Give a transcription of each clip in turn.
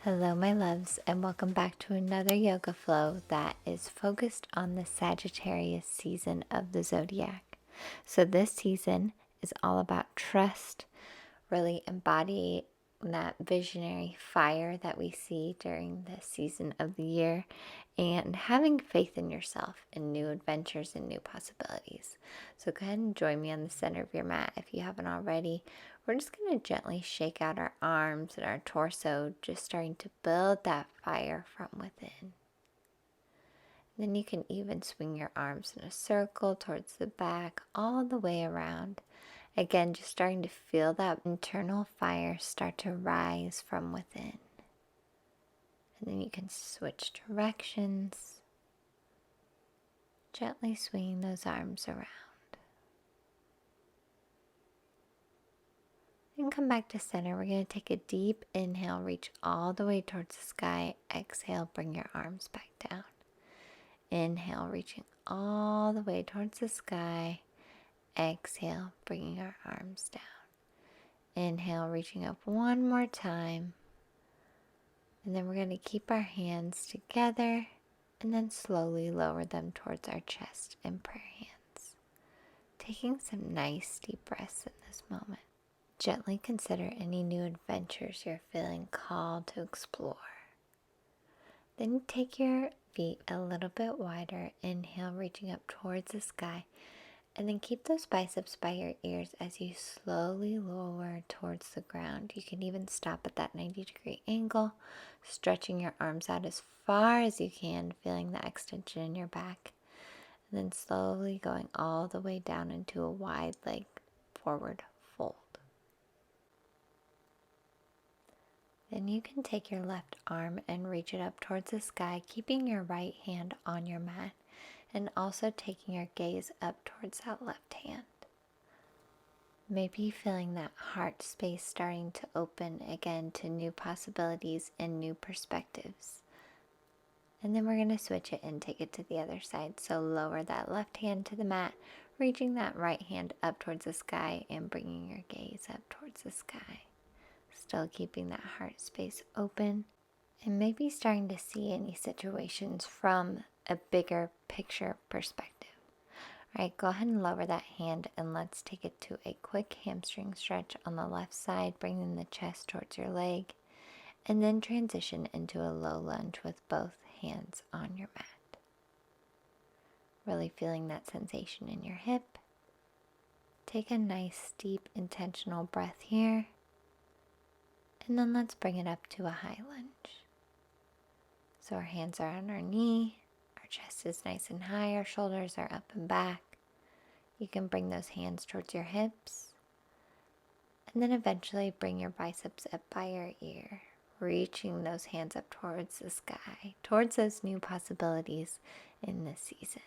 Hello, my loves, and welcome back to another yoga flow that is focused on the Sagittarius season of the zodiac. So, this season is all about trust, really embody that visionary fire that we see during this season of the year, and having faith in yourself in new adventures and new possibilities. So go ahead and join me on the center of your mat if you haven't already. We're just going to gently shake out our arms and our torso, just starting to build that fire from within. Then you can even swing your arms in a circle towards the back, all the way around. Again, just starting to feel that internal fire start to rise from within. And then you can switch directions, gently swinging those arms around. And come back to center. We're going to take a deep inhale, reach all the way towards the sky. Exhale, bring your arms back down. Inhale, reaching all the way towards the sky. Exhale, bringing our arms down. Inhale, reaching up one more time. And then we're going to keep our hands together and then slowly lower them towards our chest and prayer hands. Taking some nice deep breaths in this moment. Gently consider any new adventures you're feeling called to explore. Then take your feet a little bit wider. Inhale, reaching up towards the sky. And then keep those biceps by your ears as you slowly lower towards the ground. You can even stop at that 90-degree angle, stretching your arms out as far as you can, feeling the extension in your back. And then slowly going all the way down into a wide leg forward fold. Then you can take your left arm and reach it up towards the sky, keeping your right hand on your mat. And also taking your gaze up towards that left hand. Maybe feeling that heart space starting to open again to new possibilities and new perspectives. And then we're going to switch it and take it to the other side. So lower that left hand to the mat, reaching that right hand up towards the sky and bringing your gaze up towards the sky. Still keeping that heart space open. And maybe starting to see any situations from a bigger picture perspective. All right, go ahead and lower that hand and let's take it to a quick hamstring stretch on the left side, bringing the chest towards your leg, and then transition into a low lunge with both hands on your mat. Really feeling that sensation in your hip. Take a nice, deep, intentional breath here, and then let's bring it up to a high lunge. So our hands are on our knee, our chest is nice and high, our shoulders are up and back. You can bring those hands towards your hips, and then eventually bring your biceps up by your ear, reaching those hands up towards the sky, towards those new possibilities in this season.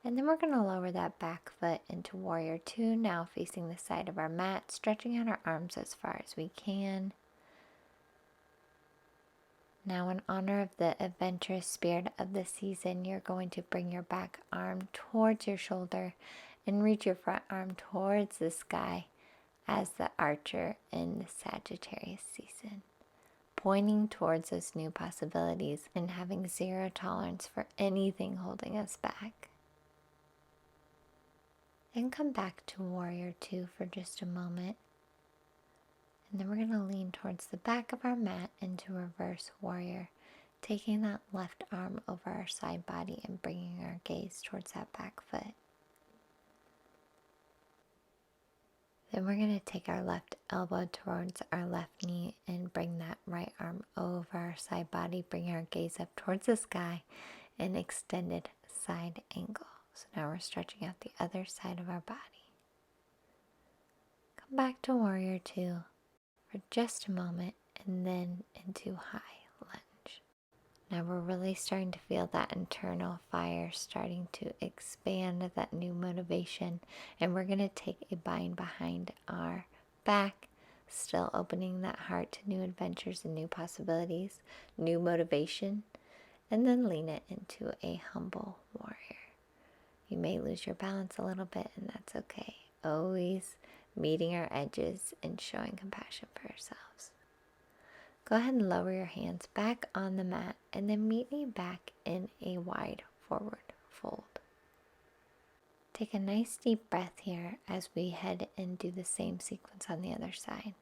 And then we're going to lower that back foot into Warrior 2, now facing the side of our mat, stretching out our arms as far as we can. Now, in honor of the adventurous spirit of the season, you're going to bring your back arm towards your shoulder and reach your front arm towards the sky as the archer in the Sagittarius season, pointing towards those new possibilities and having zero tolerance for anything holding us back. Then come back to Warrior 2 for just a moment. And then we're going to lean towards the back of our mat into reverse warrior, taking that left arm over our side body and bringing our gaze towards that back foot. Then we're going to take our left elbow towards our left knee and bring that right arm over our side body, bring our gaze up towards the sky, an extended side angle. So now we're stretching out the other side of our body. Come back to Warrior 2. For just a moment, and then into high lunge. Now we're really starting to feel that internal fire starting to expand, that new motivation, and we're going to take a bind behind our back, still opening that heart to new adventures and new possibilities, new motivation, and then lean it into a humble warrior. You may lose your balance a little bit, and that's okay. Always meeting our edges and showing compassion for ourselves. Go ahead and lower your hands back on the mat and then meet me back in a wide forward fold. Take a nice deep breath here as we head and do the same sequence on the other side.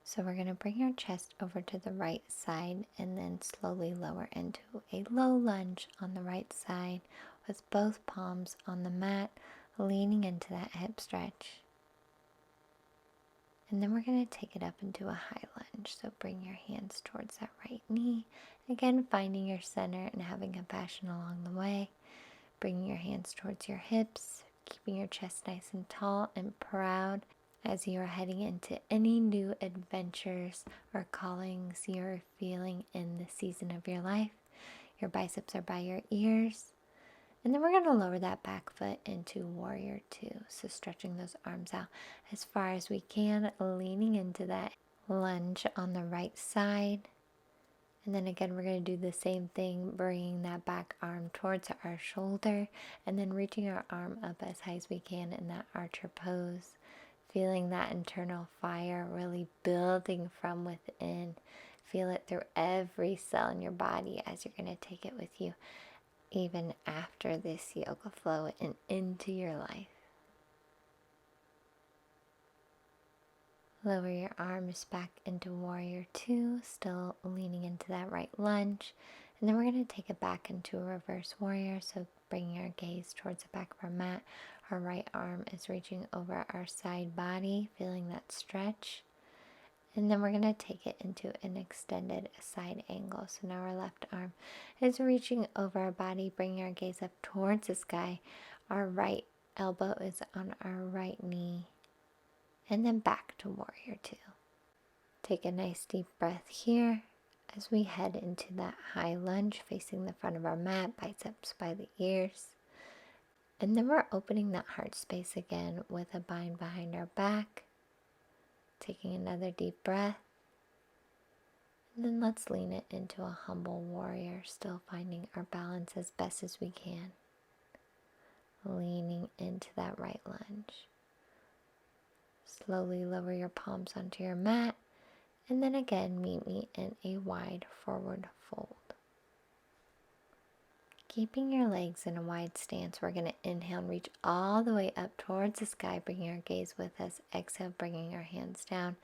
So we're going to bring our chest over to the right side and then slowly lower into a low lunge on the right side with both palms on the mat, leaning into that hip stretch. And then we're going to take it up into a high lunge. So bring your hands towards that right knee. Again, finding your center and having compassion along the way. Bringing your hands towards your hips, keeping your chest nice and tall and proud as you are heading into any new adventures or callings you're feeling in this season of your life. Your biceps are by your ears. And then we're going to lower that back foot into warrior two. So stretching those arms out as far as we can, leaning into that lunge on the right side. And then again, we're going to do the same thing, bringing that back arm towards our shoulder and then reaching our arm up as high as we can in that archer pose. Feeling that internal fire really building from within. Feel it through every cell in your body as you're going to take it with you, even after this yoga flow and into your life. Lower your arms back into warrior two, still leaning into that right lunge. And then we're going to take it back into a reverse warrior. So bringing our gaze towards the back of our mat. Our right arm is reaching over our side body, feeling that stretch. And then we're going to take it into an extended side angle. So now our left arm is reaching over our body, bringing our gaze up towards the sky. Our right elbow is on our right knee. And then back to warrior two. Take a nice deep breath here as we head into that high lunge facing the front of our mat, biceps by the ears. And then we're opening that heart space again with a bind behind our back. Taking another deep breath. And then let's lean it into a humble warrior, still finding our balance as best as we can. Leaning into that right lunge. Slowly lower your palms onto your mat, and then again meet me in a wide forward fold. Keeping your legs in a wide stance, we're going to inhale and reach all the way up towards the sky, bringing our gaze with us. Exhale, bringing our hands down.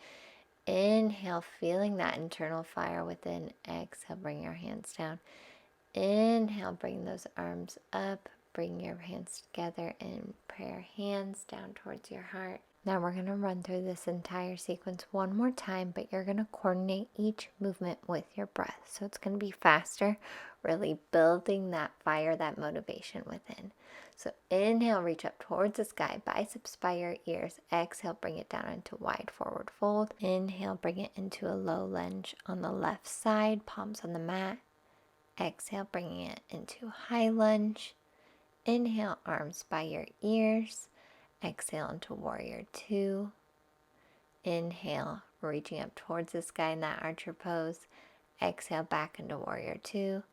Inhale, feeling that internal fire within. Exhale, bring your hands down. Inhale, bring those arms up. Bring your hands together and prayer hands down towards your heart. Now we're going to run through this entire sequence one more time, but you're going to coordinate each movement with your breath. So it's going to be faster, really building that fire, that motivation within. So inhale, reach up towards the sky, biceps by your ears. Exhale, bring it down into wide forward fold. Inhale, bring it into a low lunge on the left side, palms on the mat. Exhale, bringing it into high lunge. Inhale, arms by your ears. Exhale into warrior two. Inhale, reaching up towards the sky in that archer pose. Exhale, back into warrior two.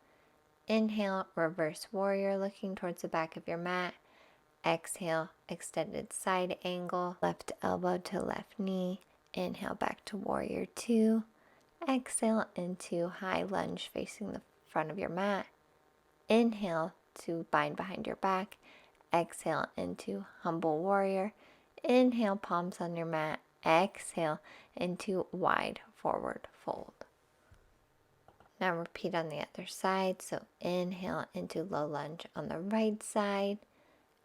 Inhale, reverse warrior, looking towards the back of your mat. Exhale, extended side angle, left elbow to left knee. Inhale, back to warrior two. Exhale into high lunge facing the front of your mat. Inhale to bind behind your back. Exhale into humble warrior. Inhale, palms on your mat. Exhale into wide forward fold. Now repeat on the other side. So inhale into low lunge on the right side.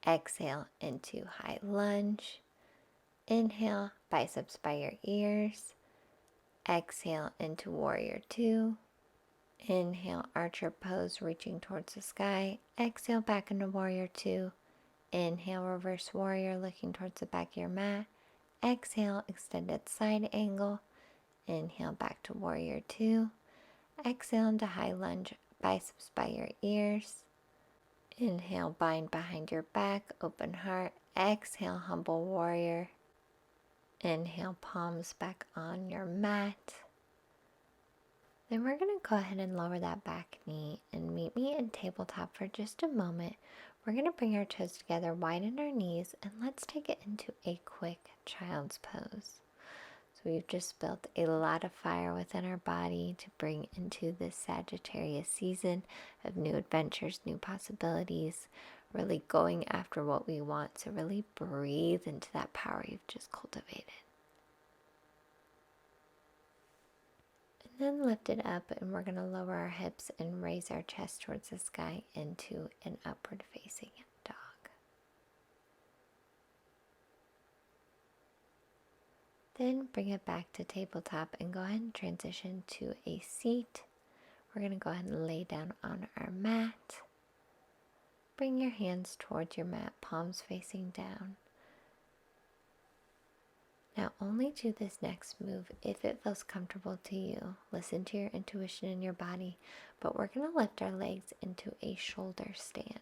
Exhale into high lunge. Inhale, biceps by your ears. Exhale into warrior two. Inhale, archer pose, reaching towards the sky. Exhale, back into warrior two. Inhale, reverse warrior, looking towards the back of your mat. Exhale, extended side angle. Inhale, back to warrior two. Exhale into high lunge, biceps by your ears. Inhale, bind behind your back, open heart. Exhale, humble warrior. Inhale, palms back on your mat. Then we're going to go ahead and lower that back knee and meet me in tabletop for just a moment. We're going to bring our toes together, widen our knees, and let's take it into a quick child's pose. So we've just built a lot of fire within our body to bring into this Sagittarius season of new adventures, new possibilities, really going after what we want. So really breathe into that power you've just cultivated. And then lift it up, and we're going to lower our hips and raise our chest towards the sky into an upward facing dog. Then bring it back to tabletop and go ahead and transition to a seat. We're going to go ahead and lay down on our mat. Bring your hands towards your mat, palms facing down. Now only do this next move if it feels comfortable to you. Listen to your intuition in your body, but we're going to lift our legs into a shoulder stand.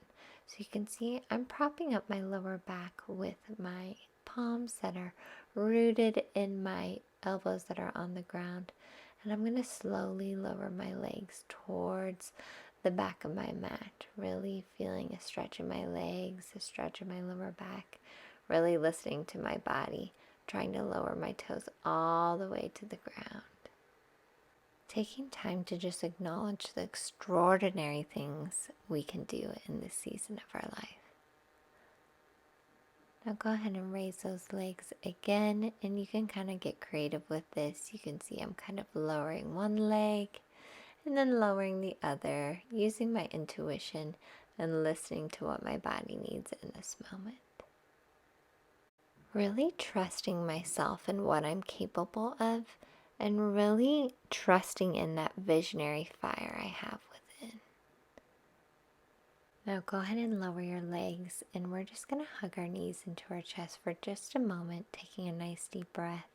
So you can see I'm propping up my lower back with my palms that are rooted in my elbows that are on the ground. And I'm going to slowly lower my legs towards the back of my mat, really feeling a stretch in my legs, a stretch in my lower back, really listening to my body, trying to lower my toes all the way to the ground. Taking time to just acknowledge the extraordinary things we can do in this season of our life. Now go ahead and raise those legs again, and you can kind of get creative with this. You can see I'm kind of lowering one leg and then lowering the other, using my intuition and listening to what my body needs in this moment. Really trusting myself and what I'm capable of, and really trusting in that visionary fire I have within. Now go ahead and lower your legs, and we're just going to hug our knees into our chest for just a moment, taking a nice deep breath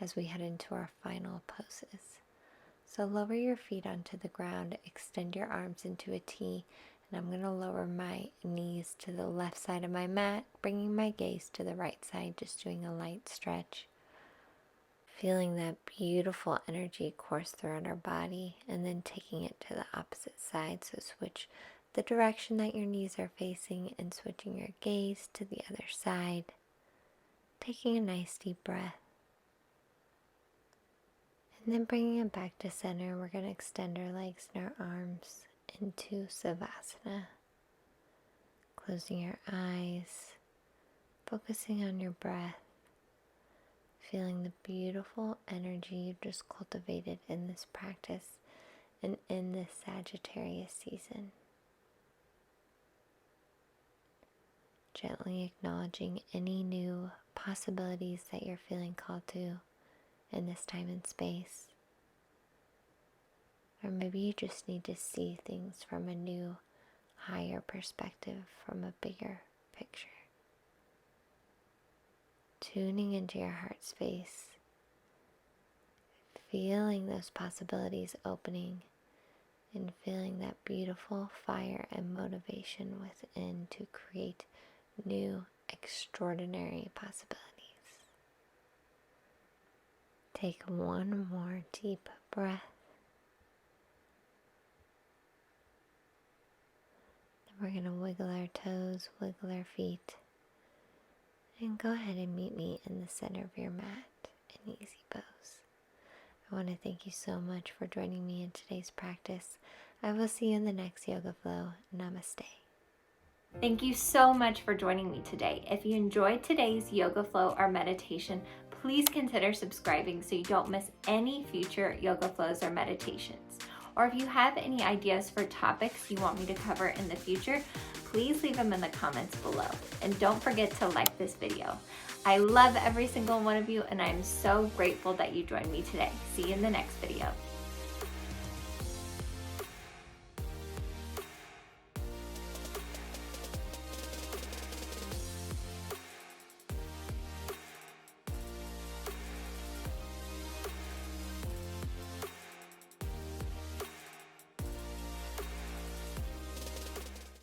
as we head into our final poses. So lower your feet onto the ground, extend your arms into a T, and I'm going to lower my knees to the left side of my mat, bringing my gaze to the right side, just doing a light stretch. Feeling that beautiful energy course throughout our body, and then taking it to the opposite side. So switch the direction that your knees are facing and switching your gaze to the other side. Taking a nice deep breath. And then bringing it back to center, we're going to extend our legs and our arms into Savasana. Closing your eyes, focusing on your breath, feeling the beautiful energy you've just cultivated in this practice and in this Sagittarius season. Gently acknowledging any new possibilities that you're feeling called to in this time and space. Or maybe you just need to see things from a new, higher perspective, from a bigger picture. Tuning into your heart space, feeling those possibilities opening, and feeling that beautiful fire and motivation within to create new, extraordinary possibilities. Take one more deep breath. Then we're going to wiggle our toes, wiggle our feet, and go ahead and meet me in the center of your mat in easy pose. I want to thank you so much for joining me in today's practice. I will see you in the next Yoga Flow. Namaste. Thank you so much for joining me today. If you enjoyed today's yoga flow or meditation, please consider subscribing so you don't miss any future yoga flows or meditations. Or if you have any ideas for topics you want me to cover in the future, please leave them in the comments below. And don't forget to like this video. I love every single one of you, and I'm so grateful that you joined me today. See you in the next video.